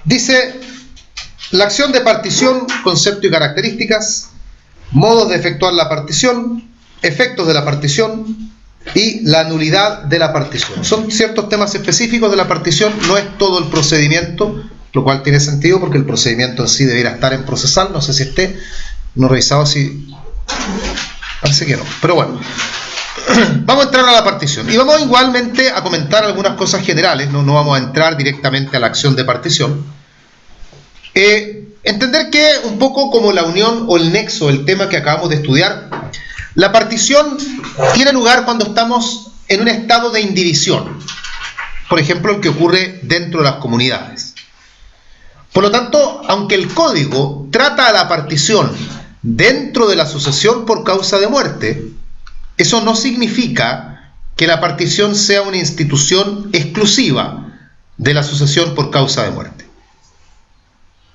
Dice: la acción de partición, concepto y características, modos de efectuar la partición, efectos de la partición y la nulidad de la partición. Son ciertos temas específicos de la partición, no es todo el procedimiento, lo cual tiene sentido porque el procedimiento en sí debiera estar en procesal. No sé si esté, no he revisado si... parece que no, pero bueno. Vamos a entrar a la partición y vamos igualmente a comentar algunas cosas generales, no vamos a entrar directamente a la acción de partición. Entender que un poco como la unión o el nexo, el tema que acabamos de estudiar, la partición tiene lugar cuando estamos en un estado de indivisión, por ejemplo el que ocurre dentro de las comunidades. Por lo tanto, aunque el código trata a la partición dentro de la sucesión por causa de muerte, eso no significa que la partición sea una institución exclusiva de la sucesión por causa de muerte.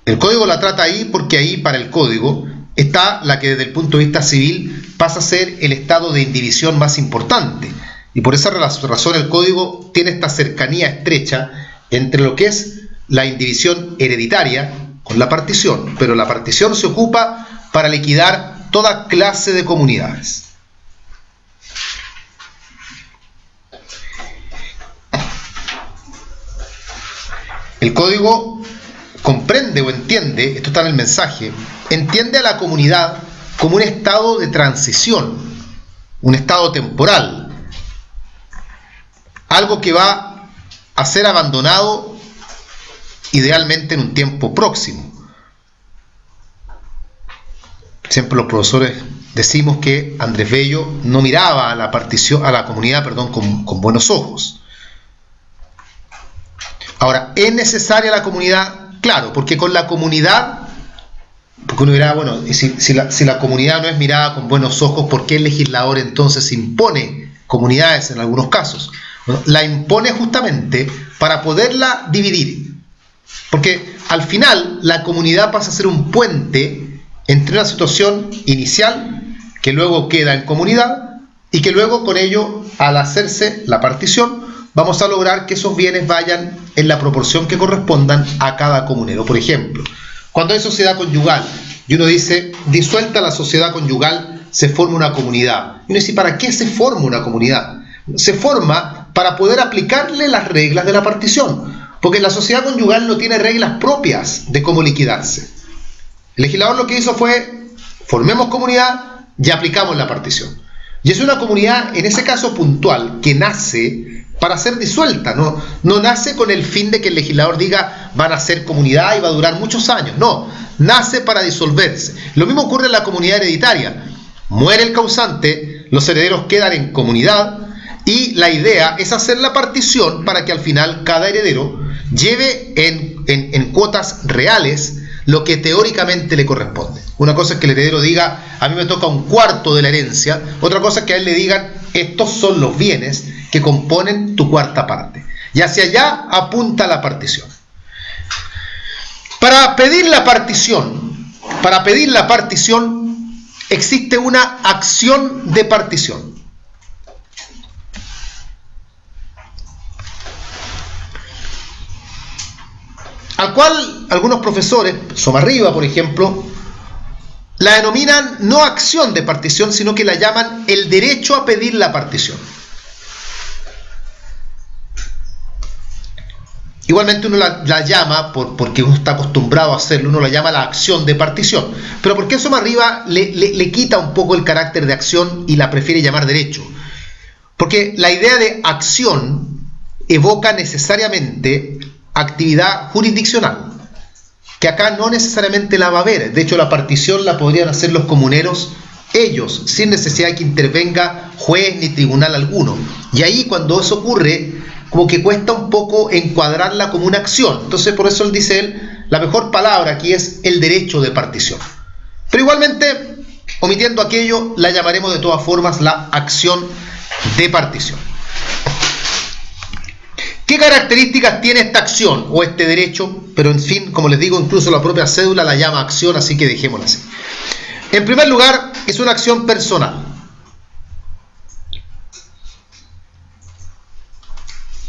El código la trata ahí porque ahí para el código está la que desde el punto de vista civil pasa a ser el estado de indivisión más importante. Y por esa razón el código tiene esta cercanía estrecha entre lo que es la indivisión hereditaria con la partición. Pero la partición se ocupa para liquidar toda clase de comunidades. El código comprende o entiende, esto está en el mensaje, entiende a la comunidad como un estado de transición, un estado temporal, algo que va a ser abandonado idealmente en un tiempo próximo. Siempre los profesores decimos que Andrés Bello no miraba a la partición, a la comunidad, con buenos ojos. Ahora, ¿es necesaria la comunidad? Claro, porque con la comunidad, porque uno dirá, bueno, si la comunidad no es mirada con buenos ojos, ¿por qué el legislador entonces impone comunidades en algunos casos? Bueno, la impone justamente para poderla dividir, porque al final la comunidad pasa a ser un puente entre una situación inicial, que luego queda en comunidad, y que luego con ello, al hacerse la partición, vamos a lograr que esos bienes vayan en la proporción que correspondan a cada comunero. Por ejemplo, cuando hay sociedad conyugal y uno dice, disuelta la sociedad conyugal, se forma una comunidad. Y uno dice, ¿para qué se forma una comunidad? Se forma para poder aplicarle las reglas de la partición, porque la sociedad conyugal no tiene reglas propias de cómo liquidarse. El legislador lo que hizo fue, formemos comunidad y aplicamos la partición. Y es una comunidad, en ese caso puntual, que nace para ser disuelta, no nace con el fin de que el legislador diga van a ser comunidad y va a durar muchos años, no, nace para disolverse. Lo mismo ocurre en la comunidad hereditaria, muere el causante, los herederos quedan en comunidad y la idea es hacer la partición para que al final cada heredero lleve en cuotas reales lo que teóricamente le corresponde. Una cosa es que el heredero diga, a mí me toca un cuarto de la herencia, otra cosa es que a él le digan, estos son los bienes que componen tu cuarta parte. Y hacia allá apunta la partición. Para pedir la partición, existe una acción de partición. Al cual algunos profesores, Somarriba por ejemplo, la denominan no acción de partición, sino que la llaman el derecho a pedir la partición. Igualmente uno la llama, porque uno está acostumbrado a hacerlo, uno la llama la acción de partición. Pero ¿por qué Somarriba le quita un poco el carácter de acción y la prefiere llamar derecho? Porque la idea de acción evoca necesariamente actividad jurisdiccional, que acá no necesariamente la va a haber. De hecho, la partición la podrían hacer los comuneros ellos, sin necesidad de que intervenga juez ni tribunal alguno. Y ahí cuando eso ocurre, como que cuesta un poco encuadrarla como una acción. Entonces, por eso él dice, la mejor palabra aquí es el derecho de partición. Pero igualmente, omitiendo aquello, la llamaremos de todas formas la acción de partición. ¿Qué características tiene esta acción o este derecho? Pero en fin, como les digo, incluso la propia cédula la llama acción, así que dejémosla así. En primer lugar, es una acción personal.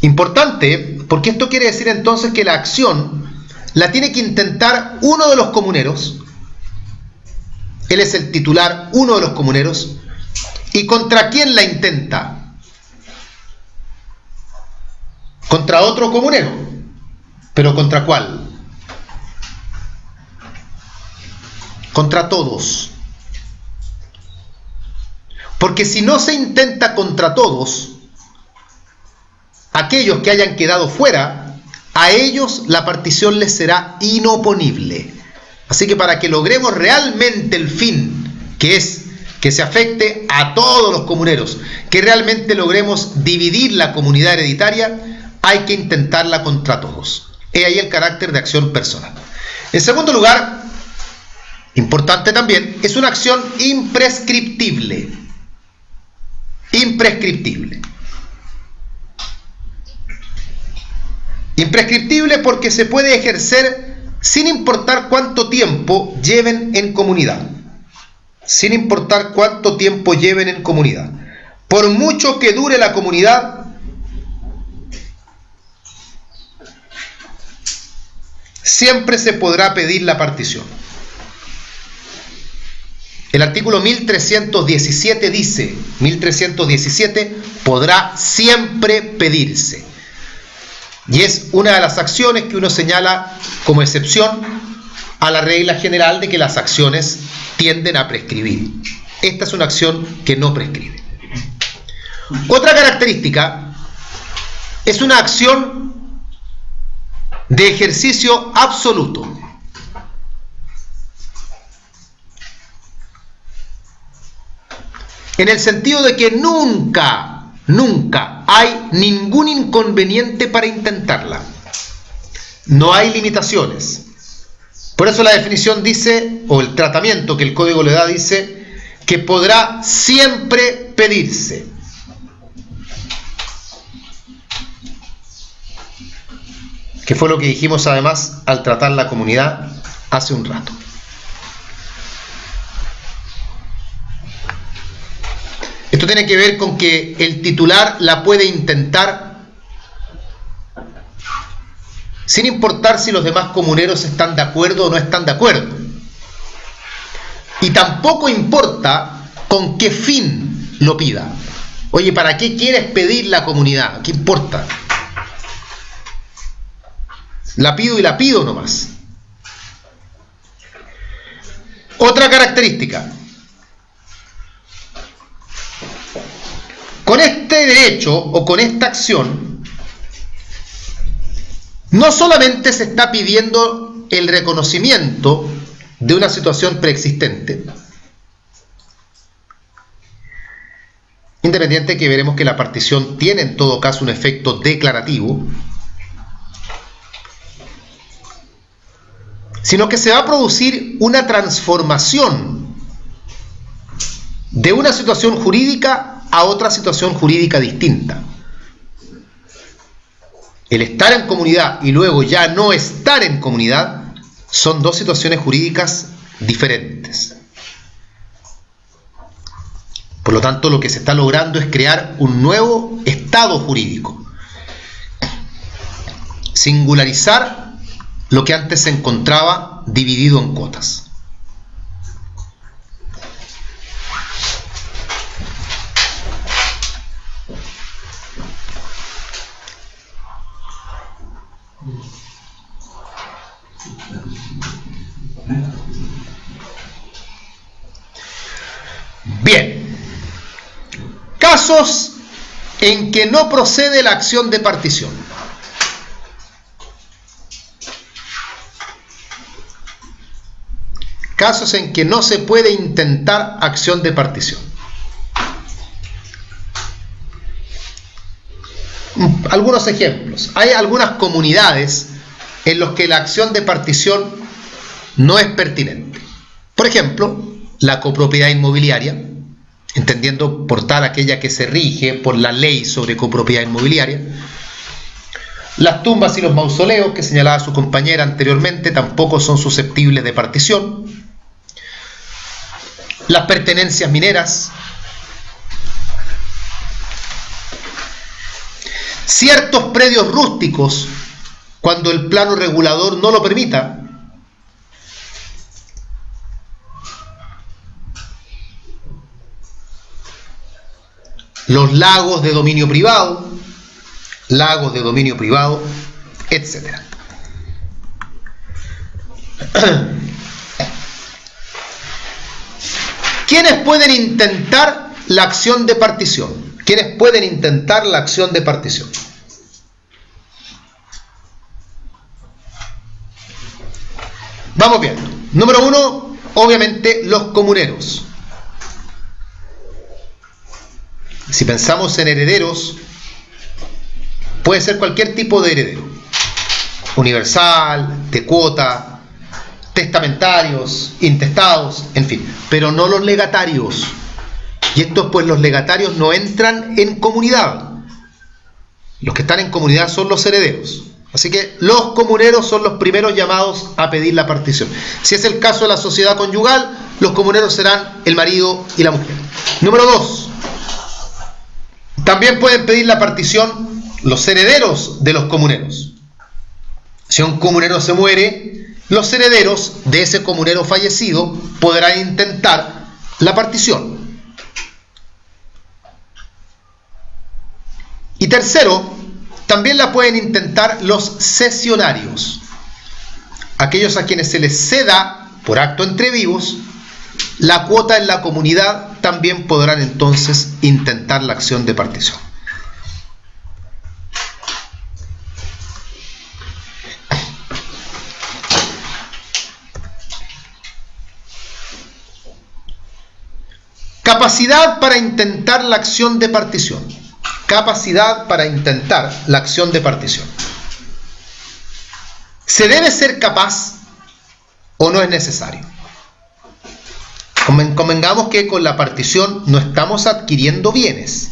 Importante, porque esto quiere decir entonces que la acción la tiene que intentar uno de los comuneros. Él es el titular, uno de los comuneros. ¿Y contra quién la intenta? Contra otro comunero. ¿Pero contra cuál? Contra todos. Porque si no se intenta contra todos, aquellos que hayan quedado fuera, a ellos la partición les será inoponible. Así que para que logremos realmente el fin, que es que se afecte a todos los comuneros, que realmente logremos dividir la comunidad hereditaria, hay que intentarla contra todos. He ahí el carácter de acción personal. En segundo lugar, importante también, es una acción imprescriptible. Imprescriptible. Imprescriptible porque se puede ejercer sin importar cuánto tiempo lleven en comunidad. Sin importar cuánto tiempo lleven en comunidad. Por mucho que dure la comunidad, siempre se podrá pedir la partición. El artículo 1317 dice, 1317 podrá siempre pedirse. Y es una de las acciones que uno señala como excepción a la regla general de que las acciones tienden a prescribir. Esta es una acción que no prescribe. Otra característica es una acción de ejercicio absoluto. En el sentido de que nunca hay ningún inconveniente para intentarla. No hay limitaciones. Por eso la definición dice, o el tratamiento que el código le da dice, que podrá siempre pedirse. Que fue lo que dijimos además al tratar la comunidad hace un rato. Esto tiene que ver con que el titular la puede intentar sin importar si los demás comuneros están de acuerdo o no están de acuerdo. Y tampoco importa con qué fin lo pida. Oye, ¿para qué quieres pedir la comunidad? ¿Qué importa? La pido y la pido nomás. Otra característica. Con este derecho o con esta acción, no solamente se está pidiendo el reconocimiento de una situación preexistente, independiente que veremos que la partición tiene en todo caso un efecto declarativo, sino que se va a producir una transformación de una situación jurídica a otra situación jurídica distinta. El estar en comunidad y luego ya no estar en comunidad son dos situaciones jurídicas diferentes. Por lo tanto, lo que se está logrando es crear un nuevo estado jurídico. Singularizar lo que antes se encontraba dividido en cuotas. Bien, casos en que no procede la acción de partición. Casos en que no se puede intentar acción de partición. Algunos ejemplos. Hay algunas comunidades en las que la acción de partición no es pertinente. Por ejemplo, la copropiedad inmobiliaria, entendiendo por tal aquella que se rige por la ley sobre copropiedad inmobiliaria. Las tumbas y los mausoleos, que señalaba su compañera anteriormente, tampoco son susceptibles de partición. Las pertenencias mineras. ciertos predios rústicos cuando el plano regulador no lo permita, los lagos de dominio privado, etc. ¿Quiénes pueden intentar la acción de partición? ¿Quiénes pueden intentar la acción de partición? Vamos bien. Número 1, obviamente los comuneros. Si pensamos en herederos, puede ser cualquier tipo de heredero. Universal, de cuota, testamentarios, intestados, en fin. Pero no los legatarios. Y estos, pues, los legatarios no entran en comunidad. Los que están en comunidad son los herederos. Así que los comuneros son los primeros llamados a pedir la partición. Si es el caso de la sociedad conyugal, los comuneros serán el marido y la mujer. Número 2. También pueden pedir la partición los herederos de los comuneros. Si un comunero se muere, los herederos de ese comunero fallecido podrán intentar la partición. Y tercero, también la pueden intentar los cesionarios, aquellos a quienes se les ceda por acto entre vivos la cuota en la comunidad. También podrán entonces intentar la acción de partición. Capacidad para intentar la acción de partición. Capacidad para intentar la acción de partición. ¿Se debe ser capaz o no es necesario? Convengamos que con la partición no estamos adquiriendo bienes.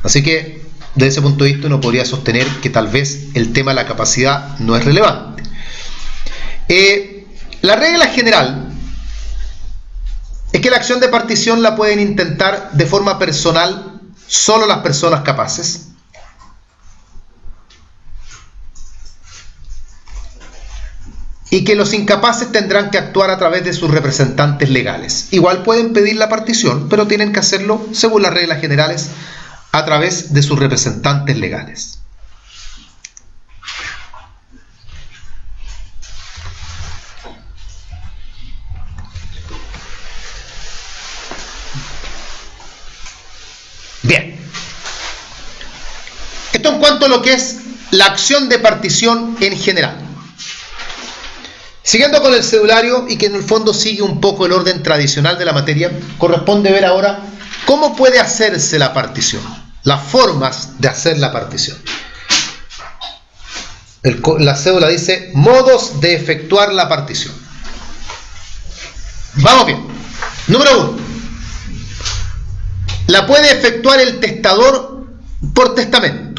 Así que, desde ese punto de vista, uno podría sostener que tal vez el tema de la capacidad no es relevante. La regla general es que la acción de partición la pueden intentar de forma personal solo las personas capaces. Y que los incapaces tendrán que actuar a través de sus representantes legales. Igual pueden pedir la partición, pero tienen que hacerlo, según las reglas generales, a través de sus representantes legales. Bien. Esto en cuanto a lo que es la acción de partición en general. Siguiendo con el cedulario, y que en el fondo sigue un poco el orden tradicional de la materia, corresponde ver ahora cómo puede hacerse la partición, las formas de hacer la partición. La cédula dice modos de efectuar la partición. Vamos bien. Número 1. La puede efectuar el testador por testamento.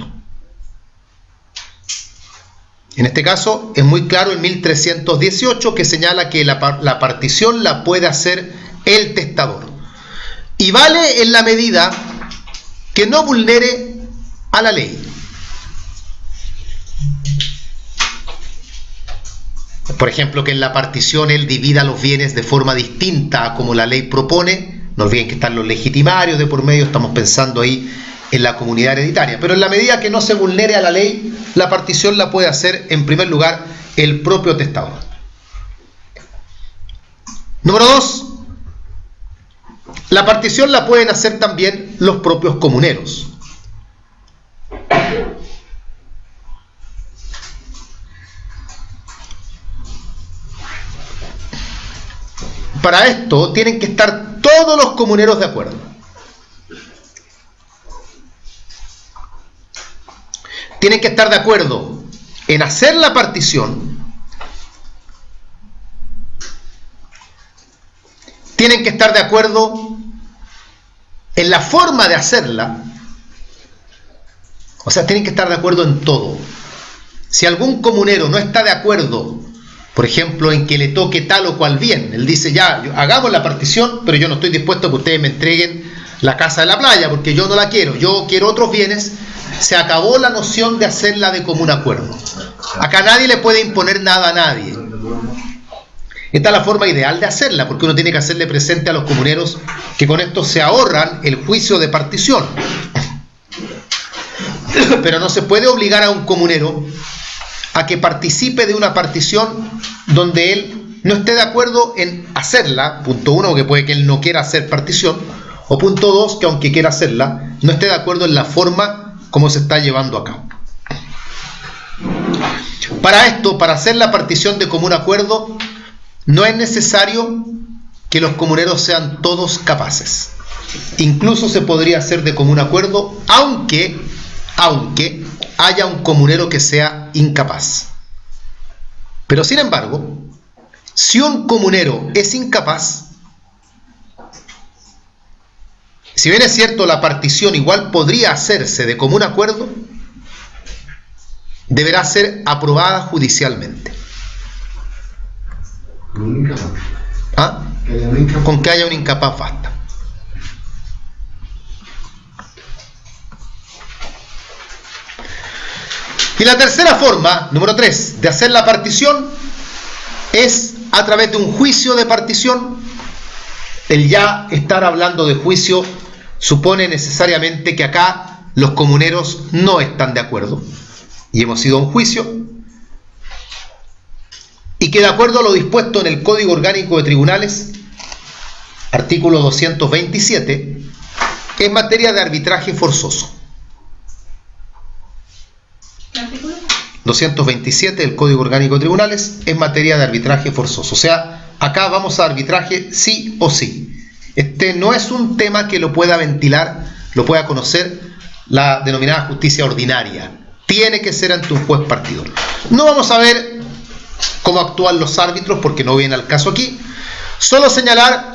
En este caso es muy claro el 1318, que señala que la partición la puede hacer el testador. Y vale en la medida que no vulnere a la ley. Por ejemplo, que en la partición él divida los bienes de forma distinta a como la ley propone. No olviden que están los legitimarios de por medio, estamos pensando ahí en la comunidad hereditaria. Pero en la medida que no se vulnere a la ley, la partición la puede hacer en primer lugar el propio testador. Número 2. La partición la pueden hacer también los propios comuneros. Para esto tienen que estar todos los comuneros de acuerdo. Tienen que estar de acuerdo en hacer la partición. Tienen que estar de acuerdo en la forma de hacerla. O sea, tienen que estar de acuerdo en todo. Si algún comunero no está de acuerdo, por ejemplo, en que le toque tal o cual bien, él dice, ya, hagamos la partición, pero yo no estoy dispuesto a que ustedes me entreguen la casa de la playa, porque yo no la quiero, yo quiero otros bienes. Se acabó la noción de hacerla de común acuerdo. Acá nadie le puede imponer nada a nadie. Esta es la forma ideal de hacerla, porque uno tiene que hacerle presente a los comuneros que con esto se ahorran el juicio de partición. Pero no se puede obligar a un comunero a que participe de una partición donde él no esté de acuerdo en hacerla, punto uno, que puede que él no quiera hacer partición, o punto dos, que aunque quiera hacerla, no esté de acuerdo en la forma como se está llevando a cabo. Para esto, para hacer la partición de común acuerdo, no es necesario que los comuneros sean todos capaces. Incluso se podría hacer de común acuerdo, aunque haya un comunero que sea incapaz. Pero sin embargo, si un comunero es incapaz, si bien es cierto la partición igual podría hacerse de común acuerdo, deberá ser aprobada judicialmente. ¿Ah? Con que haya un incapaz basta. Y la tercera forma, número 3, de hacer la partición es a través de un juicio de partición. El ya estar hablando de juicio supone necesariamente que acá los comuneros no están de acuerdo y hemos ido a un juicio, y que de acuerdo a lo dispuesto en el Código Orgánico de Tribunales, artículo 227, es materia de arbitraje forzoso. 227 del Código Orgánico de Tribunales es materia de arbitraje forzoso. O sea, acá vamos a arbitraje sí o sí. Este no es un tema que lo pueda ventilar, lo pueda conocer la denominada justicia ordinaria. Tiene que ser ante un juez partidor. No vamos a ver cómo actúan los árbitros porque no viene al caso aquí. Solo señalar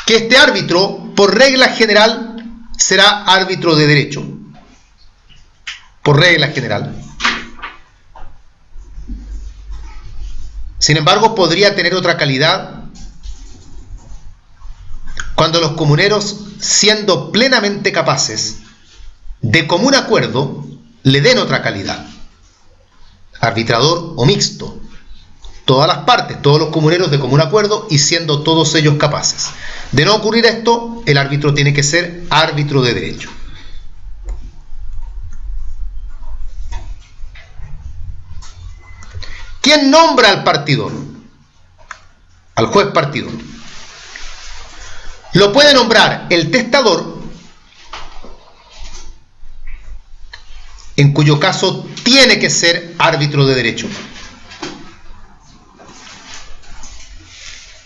que este árbitro, por regla general, será árbitro de derecho. Por regla general. Sin embargo, podría tener otra calidad cuando los comuneros, siendo plenamente capaces, de común acuerdo, le den otra calidad. Arbitrador o mixto. Todas las partes, todos los comuneros de común acuerdo y siendo todos ellos capaces. De no ocurrir esto, el árbitro tiene que ser árbitro de derecho. ¿Quién nombra al partidor? Al juez partidor. Lo puede nombrar el testador, en cuyo caso tiene que ser árbitro de derecho.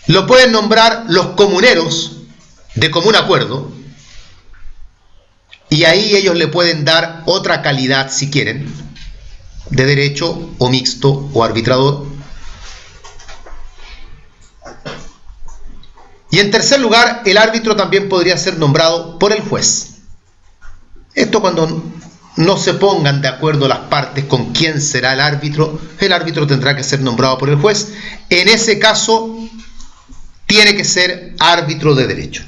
Lo pueden nombrar los comuneros de común acuerdo, y ahí ellos le pueden dar otra calidad si quieren, de derecho o mixto o arbitrador. Y en tercer lugar, el árbitro también podría ser nombrado por el juez. Esto cuando no se pongan de acuerdo las partes con quién será el árbitro tendrá que ser nombrado por el juez. En ese caso, tiene que ser árbitro de derecho.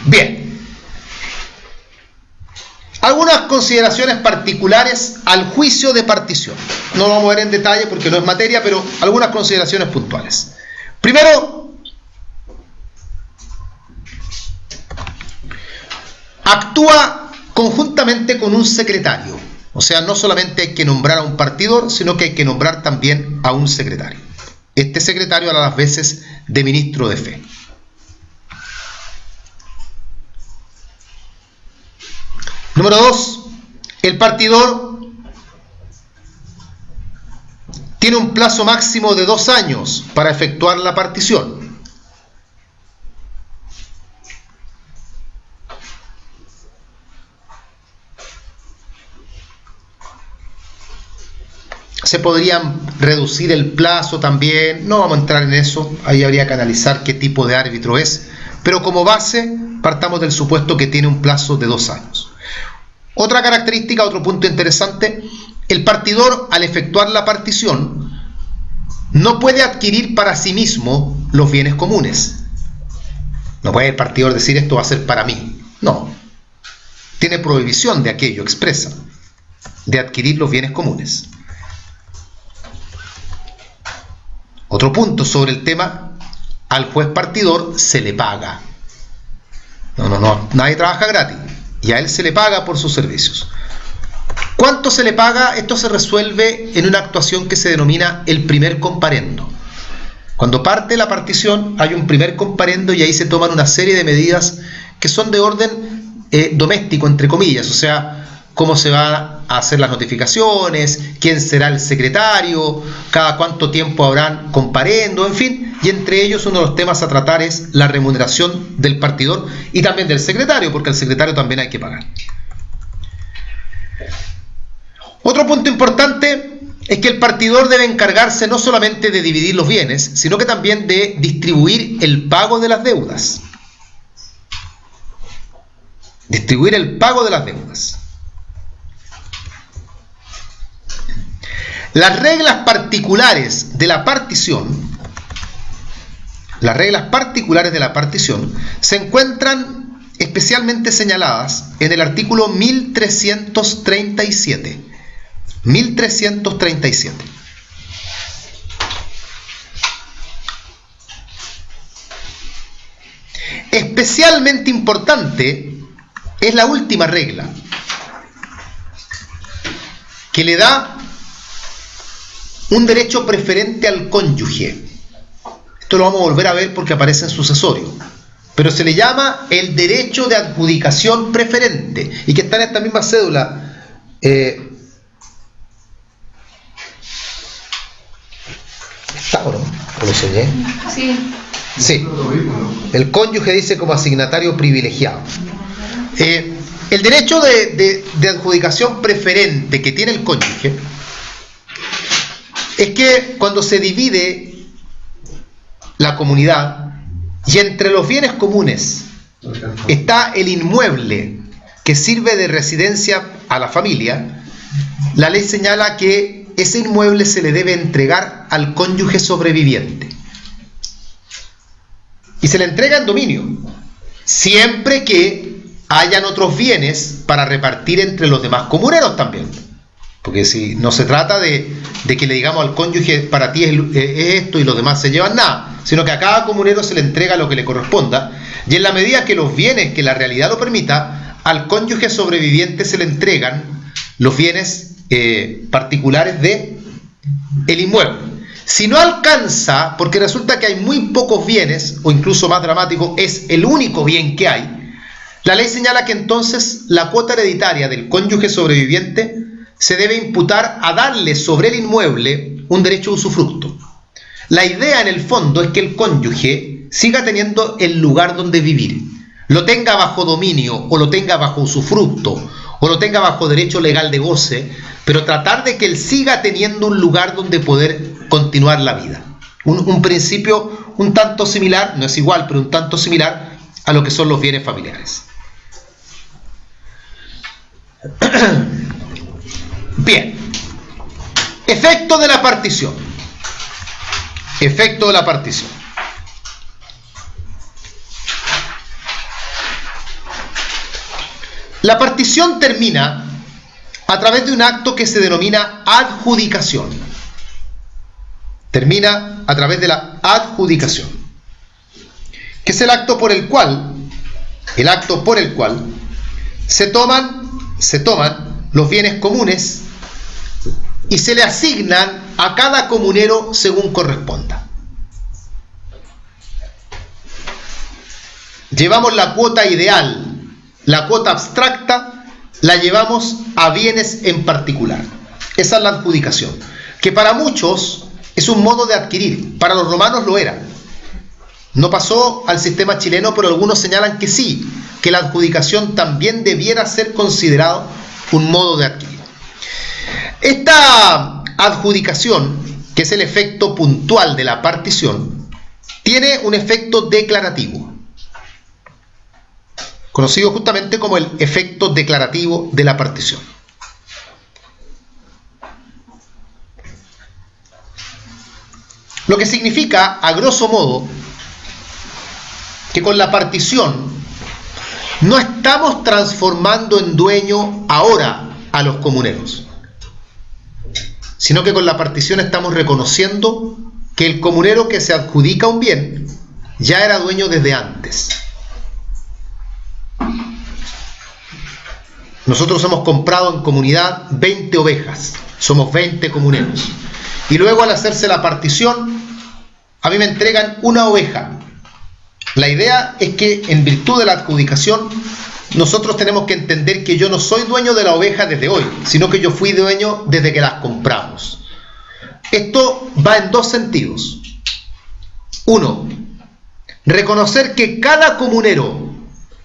Bien. Algunas consideraciones particulares al juicio de partición. No lo vamos a ver en detalle porque no es materia, pero algunas consideraciones puntuales. Primero, actúa conjuntamente con un secretario. O sea, no solamente hay que nombrar a un partidor, sino que hay que nombrar también a un secretario. Este secretario a las veces de ministro de fe. Número 2, el partidor tiene un plazo máximo de 2 años para efectuar la partición. Se podrían reducir el plazo también, no vamos a entrar en eso, ahí habría que analizar qué tipo de árbitro es, pero como base partamos del supuesto que tiene un plazo de 2 años. Otra característica, otro punto interesante, el partidor al efectuar la partición no puede adquirir para sí mismo los bienes comunes. No puede el partidor decir esto va a ser para mí. No. Tiene prohibición de aquello expresa, de adquirir los bienes comunes. Otro punto sobre el tema, al juez partidor se le paga. No, nadie trabaja gratis y a él se le paga por sus servicios. ¿Cuánto se le paga? Esto se resuelve en una actuación que se denomina el primer comparendo. Cuando parte la partición hay un primer comparendo y ahí se toman una serie de medidas que son de orden doméstico, entre comillas, o sea, cómo se van a hacer las notificaciones, quién será el secretario, cada cuánto tiempo habrán comparendo, en fin, y entre ellos uno de los temas a tratar es la remuneración del partidor y también del secretario, porque al secretario también hay que pagar. Otro punto importante es que el partidor debe encargarse no solamente de dividir los bienes, sino que también de distribuir el pago de las deudas. Distribuir el pago de las deudas. Las reglas particulares de la partición, se encuentran especialmente señaladas en el artículo 1337. 1337. Especialmente importante es la última regla, que le da un derecho preferente al cónyuge. Esto lo vamos a volver a ver porque aparece en sucesorio, pero se le llama el derecho de adjudicación preferente y que está en esta misma cédula. ¿Está o no? ¿O lo soñé? Sí. Sí. El cónyuge dice como asignatario privilegiado. El derecho de adjudicación preferente que tiene el cónyuge es que cuando se divide la comunidad y entre los bienes comunes está el inmueble que sirve de residencia a la familia, la ley señala que ese inmueble se le debe entregar al cónyuge sobreviviente. Y se le entrega en dominio, siempre que hayan otros bienes para repartir entre los demás comuneros también. Porque si no se trata de que le digamos al cónyuge, para ti es esto y los demás se llevan nada, sino que a cada comunero se le entrega lo que le corresponda, y en la medida que los bienes, que la realidad lo permita, al cónyuge sobreviviente se le entregan los bienes particulares de el inmueble. Si no alcanza, porque resulta que hay muy pocos bienes, o incluso más dramático, es el único bien que hay, la ley señala que entonces la cuota hereditaria del cónyuge sobreviviente se debe imputar a darle sobre el inmueble un derecho de usufructo. La idea en el fondo es que el cónyuge siga teniendo el lugar donde vivir, lo tenga bajo dominio o lo tenga bajo usufructo o lo tenga bajo derecho legal de goce, pero tratar de que él siga teniendo un lugar donde poder continuar la vida. Un principio un tanto similar, no es igual, pero un tanto similar a lo que son los bienes familiares. Bien, efecto de la partición. Efecto de la partición. La partición termina a través de un acto que se denomina adjudicación. Termina a través de la adjudicación, que es el acto por el cual se toman los bienes comunes y se le asignan a cada comunero según corresponda. Llevamos la cuota ideal, la cuota abstracta, la llevamos a bienes en particular. Esa es la adjudicación, que para muchos es un modo de adquirir. Para los romanos lo era. No pasó al sistema chileno, pero algunos señalan que sí, que la adjudicación también debiera ser considerado un modo de adquirir. Esta adjudicación, que es el efecto puntual de la partición, tiene un efecto declarativo, conocido justamente como el efecto declarativo de la partición. Lo que significa, a grosso modo, que con la partición no estamos transformando en dueño ahora a los comuneros, sino que con la partición estamos reconociendo que el comunero que se adjudica un bien ya era dueño desde antes. Nosotros hemos comprado en comunidad 20 ovejas, somos 20 comuneros, y luego al hacerse la partición a mí me entregan una oveja. La idea es que en virtud de la adjudicación nosotros tenemos que entender que yo no soy dueño de la oveja desde hoy, sino que yo fui dueño desde que las compramos. Esto va en dos sentidos. Uno, reconocer que cada comunero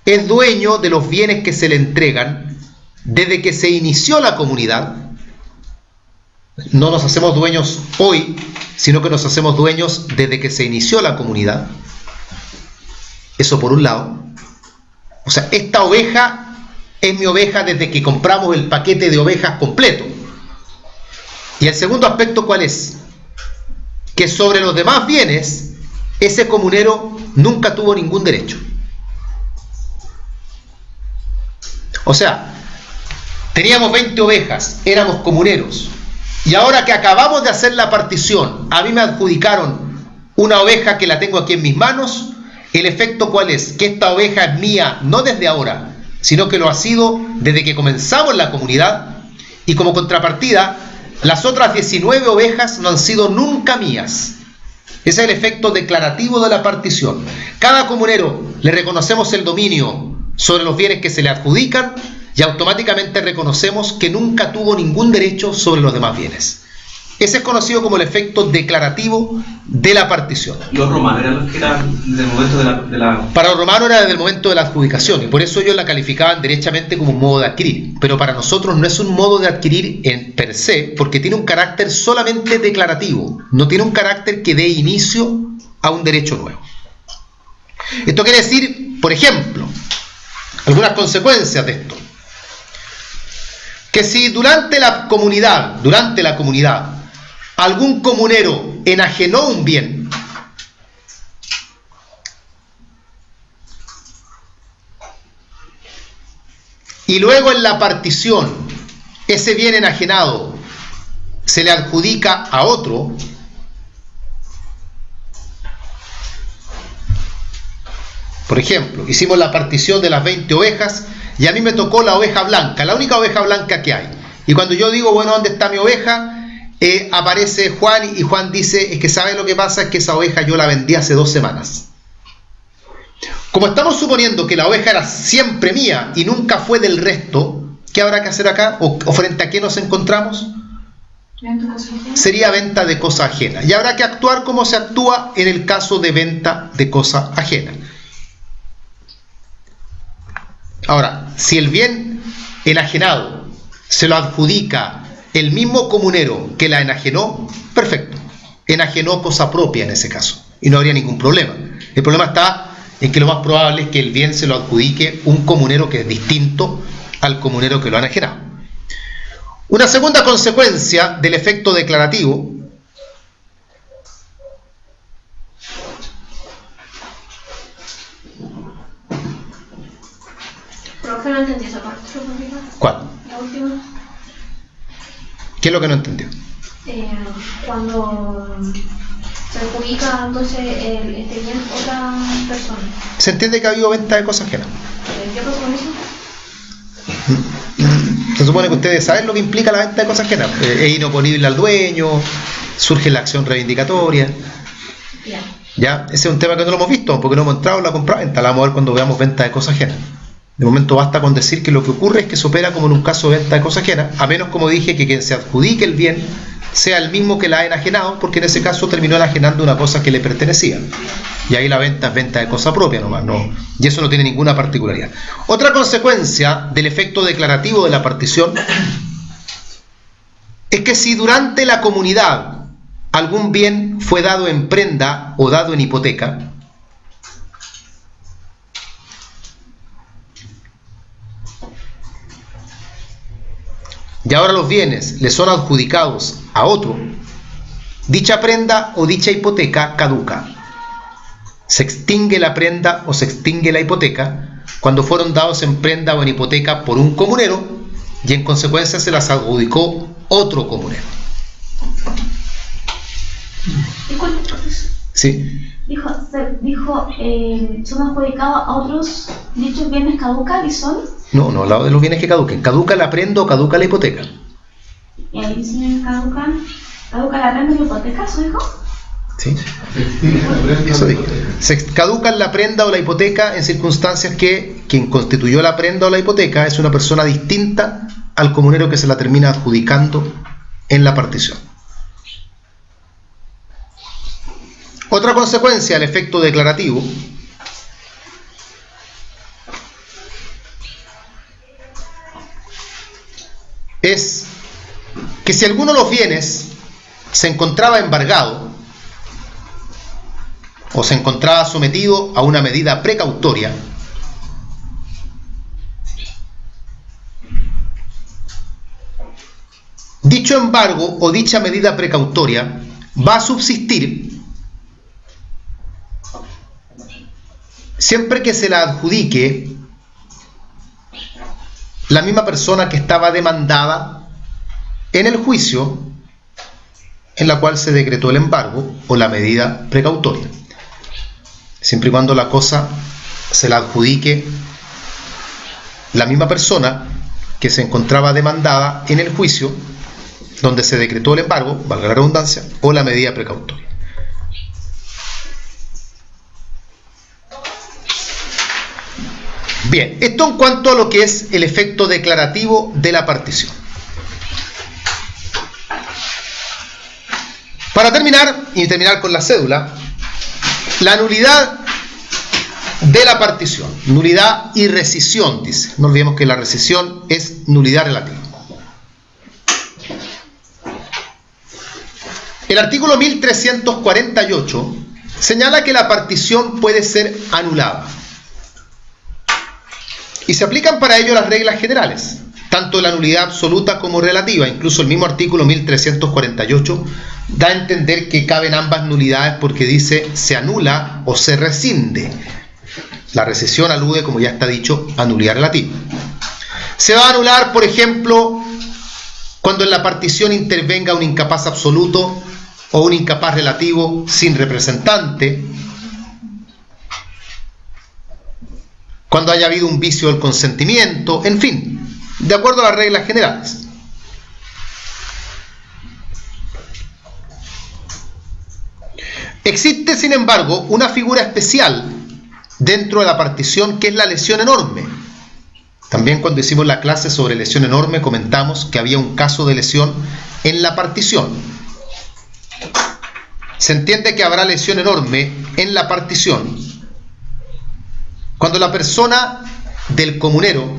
es dueño de los bienes que se le entregan desde que se inició la comunidad. No nos hacemos dueños hoy, sino que nos hacemos dueños desde que se inició la comunidad. Eso por un lado. O sea, esta oveja es mi oveja desde que compramos el paquete de ovejas completo. Y el segundo aspecto, ¿cuál es? Que sobre los demás bienes, ese comunero nunca tuvo ningún derecho. O sea, teníamos 20 ovejas, éramos comuneros, y ahora que acabamos de hacer la partición, a mí me adjudicaron una oveja que la tengo aquí en mis manos. ¿El efecto cuál es? Que esta oveja es mía no desde ahora, sino que lo ha sido desde que comenzamos la comunidad, y como contrapartida, las otras 19 ovejas no han sido nunca mías. Ese es el efecto declarativo de la partición. Cada comunero le reconocemos el dominio sobre los bienes que se le adjudican y automáticamente reconocemos que nunca tuvo ningún derecho sobre los demás bienes. Ese es conocido como el efecto declarativo de la partición. Los romanos eran los que eran desde el momento de la... Para los romanos era desde el momento de la adjudicación, y por eso ellos la calificaban derechamente como un modo de adquirir. Pero para nosotros no es un modo de adquirir en per se, porque tiene un carácter solamente declarativo, no tiene un carácter que dé inicio a un derecho nuevo. Esto quiere decir, por ejemplo, algunas consecuencias de esto. Que si durante la comunidad, algún comunero enajenó un bien, y luego en la partición ese bien enajenado se le adjudica a otro, por ejemplo, hicimos la partición de las 20 ovejas y a mí me tocó la oveja blanca, la única oveja blanca que hay. Y cuando yo digo, bueno, ¿dónde está mi oveja? Aparece Juan y Juan dice, es que ¿sabe lo que pasa? Es que esa oveja yo la vendí hace 2 semanas. Como estamos suponiendo que la oveja era siempre mía y nunca fue del resto, ¿qué habrá que hacer acá? ¿O frente a qué nos encontramos? Sería venta de cosa ajena. Y habrá que actuar como se actúa en el caso de venta de cosa ajena. Ahora, si el bien enajenado se lo adjudica el mismo comunero que la enajenó, perfecto. Enajenó cosa propia en ese caso y no habría ningún problema. El problema está en que lo más probable es que el bien se lo adjudique un comunero que es distinto al comunero que lo ha enajenado. Una segunda consecuencia del efecto declarativo ¿Por qué no entendí esa parte? ¿Cuál? La última. ¿Qué es lo que no entendió? Cuando se adjudica entonces este bien otra persona. Se entiende que ha habido venta de cosas ajenas. ¿Qué pasó con eso? Se supone que ustedes saben lo que implica la venta de cosas ajenas. Es inoponible al dueño, surge la acción reivindicatoria. Ya. ¿Ya? Ese es un tema que no lo hemos visto, porque no hemos entrado en la compra-venta. La vamos a ver cuando veamos venta de cosas ajenas. De momento basta con decir que lo que ocurre es que se opera como en un caso de venta de cosa ajena, a menos, como dije, que quien se adjudique el bien sea el mismo que la ha enajenado, porque en ese caso terminó enajenando una cosa que le pertenecía. Y ahí la venta es venta de cosa propia nomás, no, y eso no tiene ninguna particularidad. Otra consecuencia del efecto declarativo de la partición es que si durante la comunidad algún bien fue dado en prenda o dado en hipoteca, y ahora los bienes le son adjudicados a otro, dicha prenda o dicha hipoteca caduca. Se extingue la prenda o se extingue la hipoteca cuando fueron dados en prenda o en hipoteca por un comunero y en consecuencia se las adjudicó otro comunero. Disculpe, profesor. Sí. Dijo, son adjudicados a otros dichos bienes caducan y son. No, no hablaba de los bienes que caduquen. Caduca la prenda o caduca la hipoteca. Y ahí dicen caduca la prenda y la hipoteca, ¿eso dijo? ¿Sí? Eso dije. Se caducan la prenda o la hipoteca en circunstancias que quien constituyó la prenda o la hipoteca es una persona distinta al comunero que se la termina adjudicando en la partición. Otra consecuencia del efecto declarativo es que si alguno de los bienes se encontraba embargado o se encontraba sometido a una medida precautoria, dicho embargo o dicha medida precautoria va a subsistir siempre que se la adjudique la misma persona que estaba demandada en el juicio en la cual se decretó el embargo o la medida precautoria. Siempre y cuando la cosa se la adjudique la misma persona que se encontraba demandada en el juicio donde se decretó el embargo, valga la redundancia, o la medida precautoria. Bien, esto en cuanto a lo que es el efecto declarativo de la partición. Para terminar, y terminar con la cédula, la nulidad de la partición, nulidad y rescisión, dice. No olvidemos que la rescisión es nulidad relativa. El artículo 1348 señala que la partición puede ser anulada. Y se aplican para ello las reglas generales, tanto la nulidad absoluta como relativa. Incluso el mismo artículo 1348 da a entender que caben ambas nulidades porque dice se anula o se rescinde. La rescisión alude, como ya está dicho, a nulidad relativa. Se va a anular, por ejemplo, cuando en la partición intervenga un incapaz absoluto o un incapaz relativo sin representante, cuando haya habido un vicio del consentimiento, en fin, de acuerdo a las reglas generales. Existe, sin embargo, una figura especial dentro de la partición que es la lesión enorme. También cuando hicimos la clase sobre lesión enorme comentamos que había un caso de lesión en la partición. Se entiende que habrá lesión enorme en la partición cuando la persona del comunero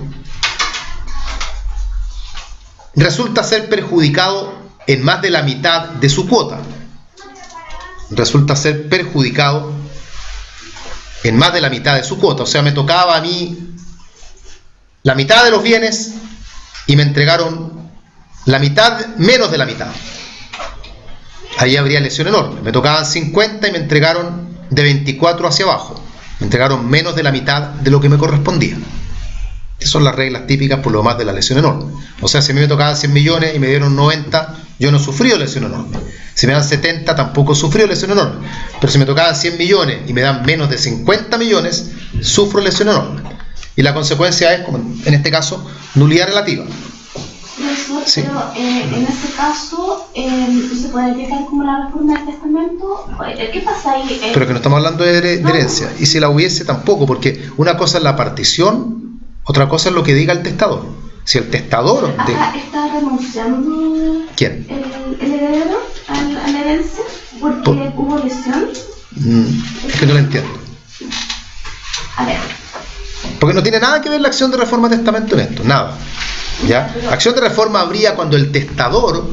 resulta ser perjudicado en más de la mitad de su cuota. Resulta ser perjudicado en más de la mitad de su cuota. O sea, me tocaba a mí la mitad de los bienes y me entregaron la mitad, menos de la mitad. Ahí habría lesión enorme. Me tocaban 50 y me entregaron de 24 hacia abajo. Me entregaron menos de la mitad de lo que me correspondía. Estas son las reglas típicas por lo más de la lesión enorme. O sea, si a mí me tocaban 100 millones y me dieron 90, yo no sufrí lesión enorme. Si me dan 70, tampoco sufrí lesión enorme. Pero si me tocaban 100 millones y me dan menos de 50 millones, sufro lesión enorme. Y la consecuencia es, como en este caso, nulidad relativa. Profesor, Sí. pero en este caso, ¿se puede aplicar como la reforma del testamento? ¿Qué pasa ahí? Pero que no estamos hablando de herencia. Y si la hubiese, tampoco, porque una cosa es la partición, otra cosa es lo que diga el testador. Si el testador... Acá está renunciando... ¿Quién? El heredero a la herencia porque hubo lesión. Es que no lo entiendo. A ver. Porque no tiene nada que ver la acción de reforma de testamento en esto, nada. ¿Ya? Acción de reforma habría cuando el testador,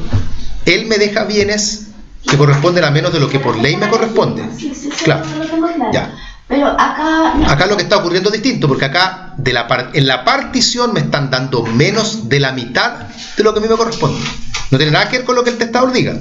él me deja bienes que corresponden a menos de lo que por ley me corresponde. Sí, Claro. eso lo tengo claro. Ya. Pero acá Lo que está ocurriendo es distinto, porque acá en la partición me están dando menos de la mitad de lo que a mí me corresponde. No tiene nada que ver con lo que el testador diga.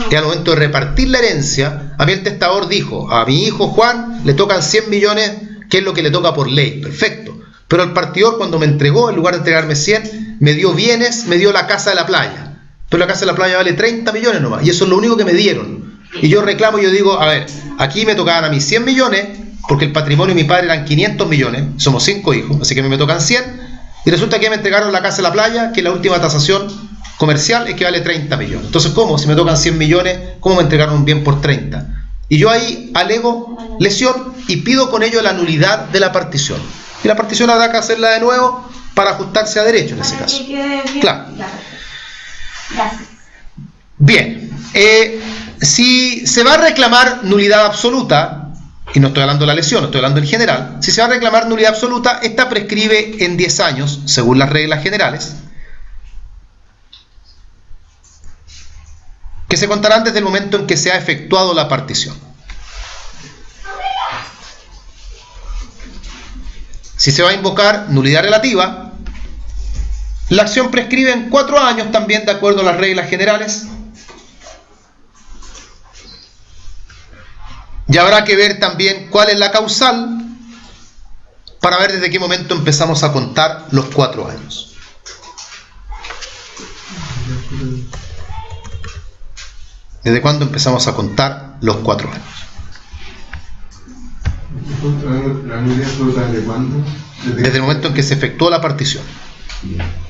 Y al momento de repartir la herencia, a mí el testador dijo, a mi hijo Juan le tocan 100 millones, que es lo que le toca por ley, perfecto. Pero el partidor, cuando me entregó, en lugar de entregarme 100, me dio bienes, me dio la casa de la playa. Pero la casa de la playa vale 30 millones nomás, y eso es lo único que me dieron. Y yo reclamo, yo digo, a ver, aquí me tocaban a mí 100 millones, porque el patrimonio de mi padre eran 500 millones, somos 5 hijos, así que me tocan 100, y resulta que me entregaron la casa de la playa, que la última tasación comercial es que vale 30 millones. Entonces, ¿cómo? Si me tocan 100 millones, ¿cómo me entregaron un bien por 30? Y yo ahí alego lesión y pido con ello la nulidad de la partición. Y la partición habrá que hacerla de nuevo para ajustarse a derecho en ese caso. Que quede bien. Claro. Gracias. Bien, si se va a reclamar nulidad absoluta, y no estoy hablando de la lesión, estoy hablando en general, si se va a reclamar nulidad absoluta, esta prescribe en 10 años, según las reglas generales, que se contarán desde el momento en que se ha efectuado la partición. Si se va a invocar nulidad relativa, la acción prescribe en 4 años también de acuerdo a las reglas generales. Y habrá que ver también cuál es la causal para ver desde qué momento empezamos a contar los 4 años. ¿Desde cuándo empezamos a contar los 4 años? ¿La nulidad absoluta de cuándo? Desde el momento en que se efectuó la partición. Bien.